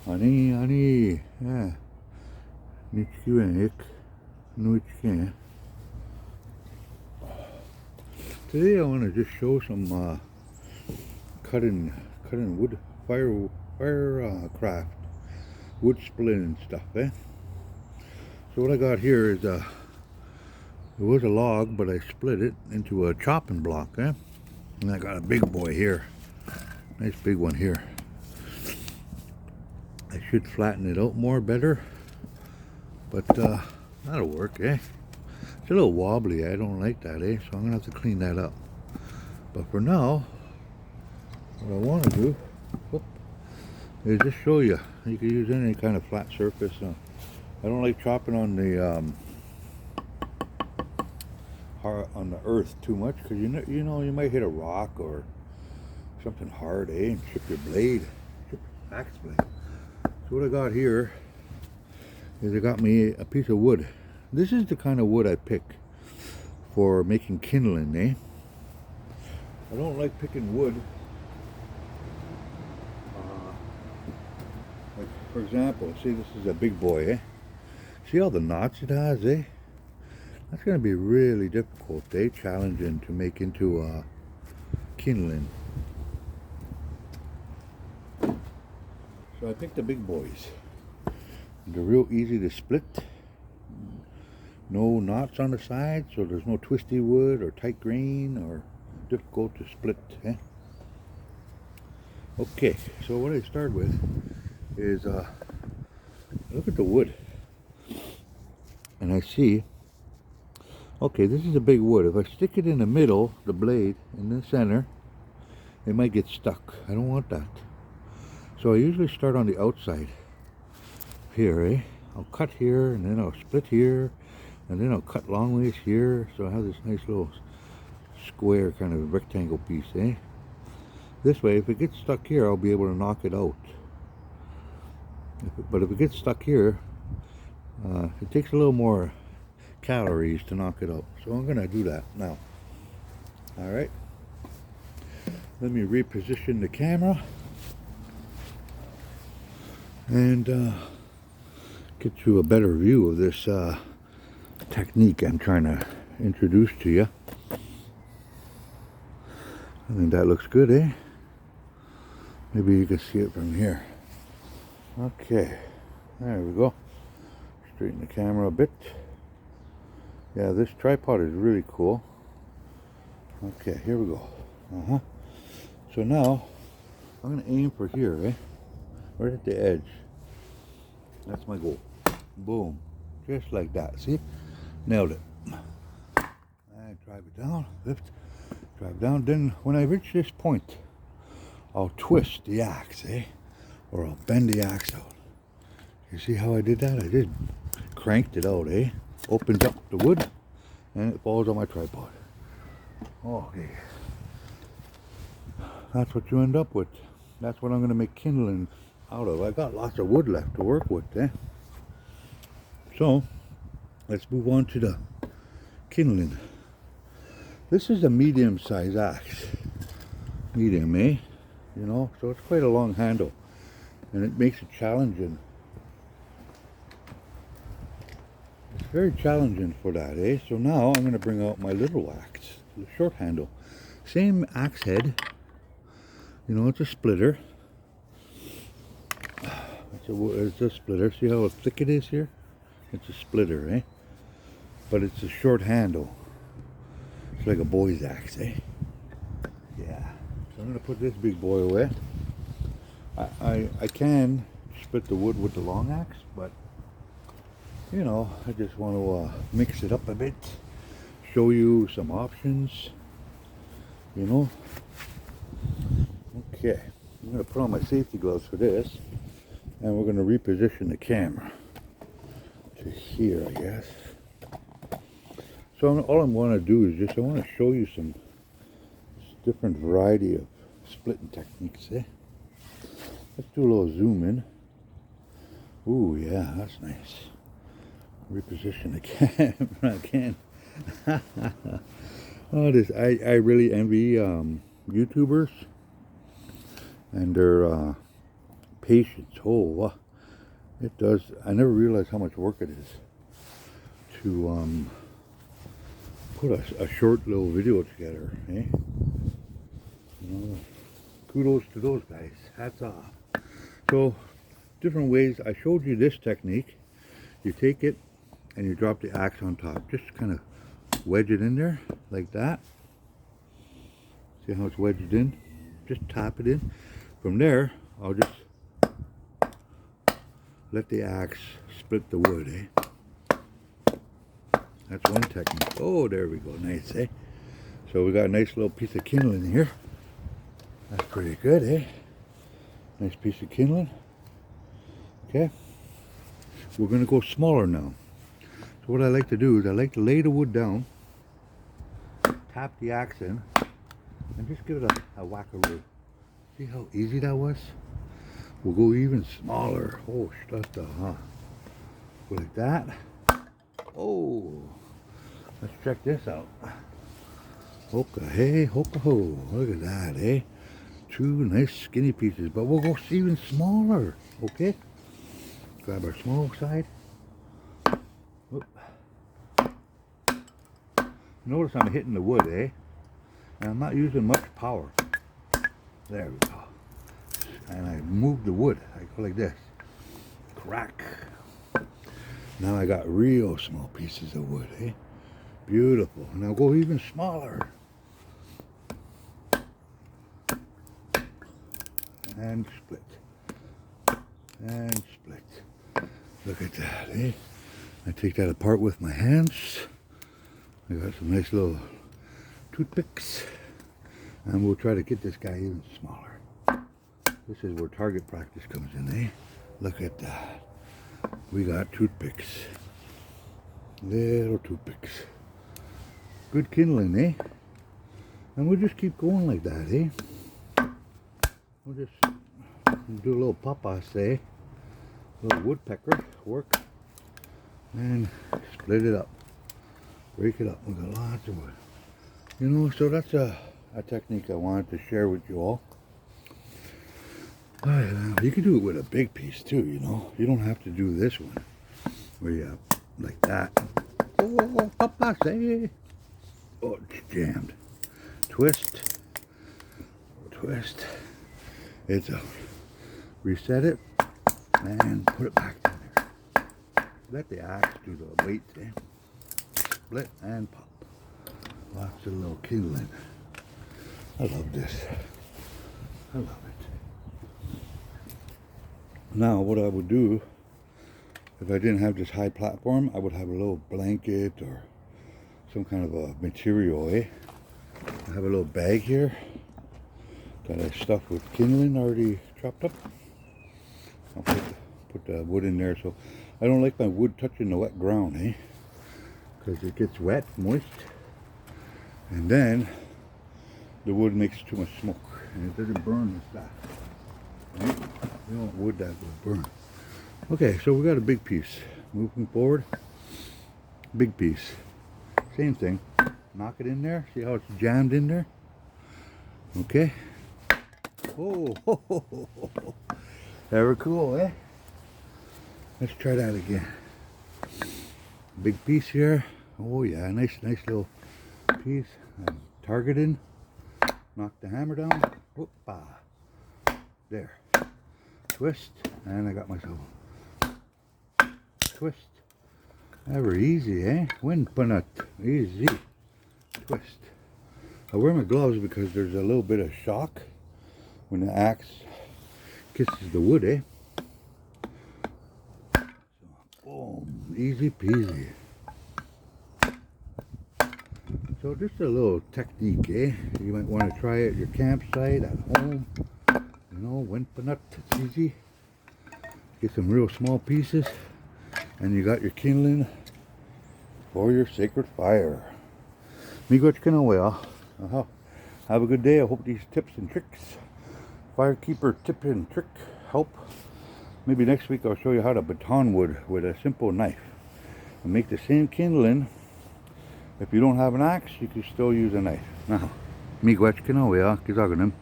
Ani, yeah. Nichkuenik, Nuichkin. Today I want to just show some cutting wood, fire craft, wood splitting and stuff, eh? So what I got here is it was a log, but I split it into a chopping block, eh? And I got a big boy here, nice big one here. I should flatten it out more better, but that'll work, eh? It's a little wobbly, I don't like that, eh? So I'm gonna have to clean that up. But for now, what I want to do is just show you. You can use any kind of flat surface. I don't like chopping on the earth too much, because you know you might hit a rock or something hard, eh, and chip your blade, chip your axe blade. So what I got here is I got me a piece of wood. This is the kind of wood I pick for making kindling, eh? I don't like picking wood. Like for example, see, this is a big boy, eh? See all the knots it has, eh? That's going to be really difficult, eh? Challenging to make into kindling. So I picked the big boys. They're real easy to split. No knots on the side, so there's no twisty wood or tight grain or difficult to split, eh? Okay, so what I start with is look at the wood, and I see, okay, this is a big wood. If I stick it in the middle, the blade in the center, it might get stuck. I don't want that. So I usually start on the outside here, eh? I'll cut here, and then I'll split here, and then I'll cut long ways here, so I have this nice little square kind of rectangle piece, eh? This way, if it gets stuck here, I'll be able to knock it out. But if it gets stuck here, it takes a little more calories to knock it out. So I'm gonna do that now. All right. Let me reposition the camera and get you a better view of this technique I'm trying to introduce to you. I think that looks good, eh? Maybe you can see it from here. Okay, there we go. Straighten the camera a bit. Yeah, this tripod is really cool. Okay, here we go. So now, I'm gonna aim for here, eh? Right at the edge. That's my goal. Boom. Just like that, see? Nailed it. And drive it down, lift, drive down. Then when I reach this point, I'll twist the axe, eh? Or I'll bend the axe out. You see how I did that? I just cranked it out, eh? Opens up the wood, and it falls on my tripod. Okay. That's what you end up with. That's what I'm gonna make kindling out of. I got lots of wood left to work with, eh? So, let's move on to the kindling. This is a medium-sized axe. Medium, eh? You know, so it's quite a long handle, and it makes it challenging. It's very challenging for that, eh? So now I'm going to bring out my little axe, the short handle. Same axe head. You know, it's a splitter. It's a splitter. See how thick it is here? It's a splitter, eh? But it's a short handle. It's like a boy's axe, eh? Yeah. So I'm going to put this big boy away. I can split the wood with the long axe, but you know, I just want to mix it up a bit, show you some options, you know. Okay, I'm going to put on my safety gloves for this, and we're going to reposition the camera to here, I guess. So all I'm going to do is just, I want to show you some different variety of splitting techniques, eh? Let's do a little zoom in. Ooh, yeah, that's nice. Reposition the camera again. Oh, this I really envy YouTubers and their patience. Oh, it does. I never realized how much work it is to put a short little video together, eh? You know, kudos to those guys. Hats off. So, different ways. I showed you this technique. You take it and you drop the axe on top. Just kind of wedge it in there like that. See how it's wedged in? Just tap it in. From there, I'll just let the axe split the wood, eh? That's one technique. Oh, there we go. Nice, eh? So we got a nice little piece of kindling here. That's pretty good, eh? Nice piece of kindling. Okay. We're going to go smaller now. So what I like to do is I like to lay the wood down, tap the axe in, and just give it a whack-a-roo. See how easy that was? We'll go even smaller. Oh, stuff the huh? Go like that. Oh, let's check this out. Hoka hey, hoka ho. Look at that, eh? Two nice skinny pieces, but we'll go even smaller. Okay. Grab our small side. Whoop. Notice I'm hitting the wood, eh? And I'm not using much power. There we go. And I move the wood. I go like this. Crack. Now I got real small pieces of wood, eh? Beautiful. Now go even smaller. And split. And split. Look at that, eh? I take that apart with my hands. I got some nice little toothpicks. And we'll try to get this guy even smaller. This is where target practice comes in, eh? Look at that. We got toothpicks. Little toothpicks. Good kindling, eh? And we'll just keep going like that, eh? We'll just do a little papa, say. A little woodpecker work. And split it up. Break it up. We got lots of wood. You know, so that's a technique I wanted to share with you all. You can do it with a big piece too, you know. You don't have to do this one where you like that. Oh, papa, say. Oh, it's jammed. Twist. Twist. It's out. Reset it and put it back in there. Let the axe do the weight thing. Split and pop. Lots of little kindling. I love this. I love it. Now what I would do, if I didn't have this high platform, I would have a little blanket or some kind of a material, eh? I have a little bag here that I stuffed with kindling already chopped up. I'll put the wood in there, so I don't like my wood touching the wet ground, eh? Because it gets wet, moist, and then the wood makes too much smoke and it doesn't burn and stuff. Right? You don't want wood that will burn. Okay, so we got a big piece. Moving forward, big piece. Same thing. Knock it in there. See how it's jammed in there? Okay. Oh, ho, ho, ho, ho. Very cool, eh? Let's try that again. Big piece here. Oh yeah, nice little piece. Targeting. Knock the hammer down. Whoop-ah. There. Twist. And I got myself. Twist. Ever easy, eh? Wind punut. Easy. Twist. I wear my gloves because there's a little bit of shock when the axe kisses the wood, eh? So, boom. Easy peasy. So just a little technique, eh? You might want to try it at your campsite, at home. You know, wind punut. It's easy. Get some real small pieces. And you got your kindling for your sacred fire. Miigwech Kanoea. Have a good day. I hope these tips and tricks, Firekeeper tip and trick, help. Maybe next week I'll show you how to baton wood with a simple knife. And make the same kindling. If you don't have an axe, you can still use a knife. Now, Miigwech Kanoea. Kizaganim.